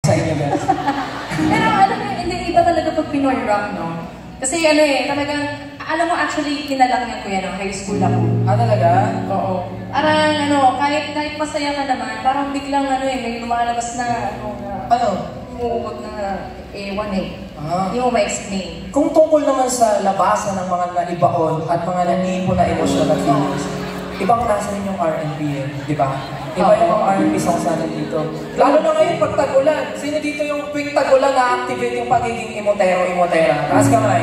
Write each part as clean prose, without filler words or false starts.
sa inyo, guys. Pero alam mo, hindi iba talaga pag Pinoy rock, no? Kasi ano talagang, alam mo actually, kinalakyan ko yan ng high school ako. Talaga? Oo. Parang kahit masaya ka naman, parang biglang may lumalabas na, umuugot na ewan Hindi mo ma-explain. Kung tungkol naman sa labasan ng mga naibaon at mga nanipon na emosyon at feelings, ibang klase rin yung R&B di ba? Iba yung R&B songs natin dito. Lalo na ngayon pag tag-ulan. Sino dito yung tuwing tag-ulan na-activate yung pagiging emotero-emotera? Taas kamay.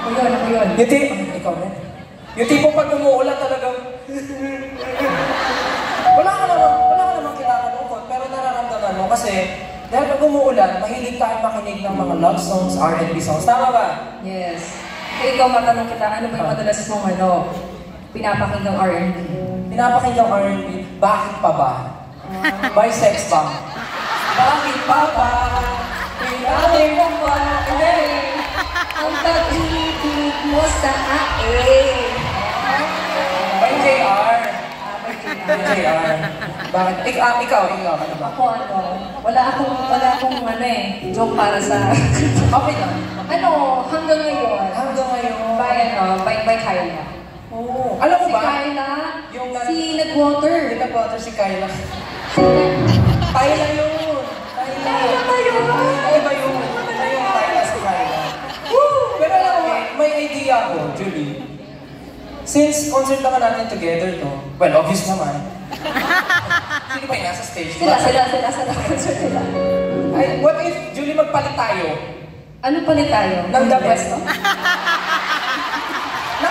Ako yun. Ikaw rin. Yung tipo pag umuulan talagang... wala ka naman kinakalungkot, pero nararamdaman mo kasi dahil pag umuulan, mahilig tayo makinig ng mga love songs, R&B songs. Tama ba? Yes. Kaya ikaw matanong kita, ano ba yung madalas mong pinapakinggang R&B? Pinapakinggang R&B? Bakit pa ba? By Sex Bomb. Bakit pa ba? Pinapakinggan mo ba? Ang pag-ibig mo sa akin. By JR. By JR. Bakit? Ikaw, ano ba? Ako wala akong joke para sa... Okay lang. Hanggang ngayon. Hanggang ngayon. By Kyla. Oo. Alam mo ba? Si Kyla, yung si Nagwater. Nagwater si Kyla. Kyla yun. Kyla ba yun? Ay ba yun? Yung Kyla si Kyla. Pero alam mo, may idea ako, Julie. Since concert naman natin together to, well, obvious naman. Sino ba yung nasa stage? Sila sa concert nila. Ay, what if, Julie, magpalit tayo? Ano palit tayo? Ng the best. Ng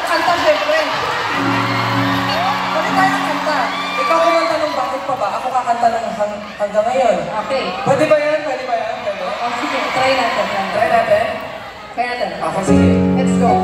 kanta, syempre. Palit tayo ng kanta. Ikaw kumanta ng bakit pa ba? Ako kakanta ng hanggang ngayon. Okay. Pwede ba yan? Pwede? Sige, try natin. Try natin? Try natin. Ako, sige. Let's go.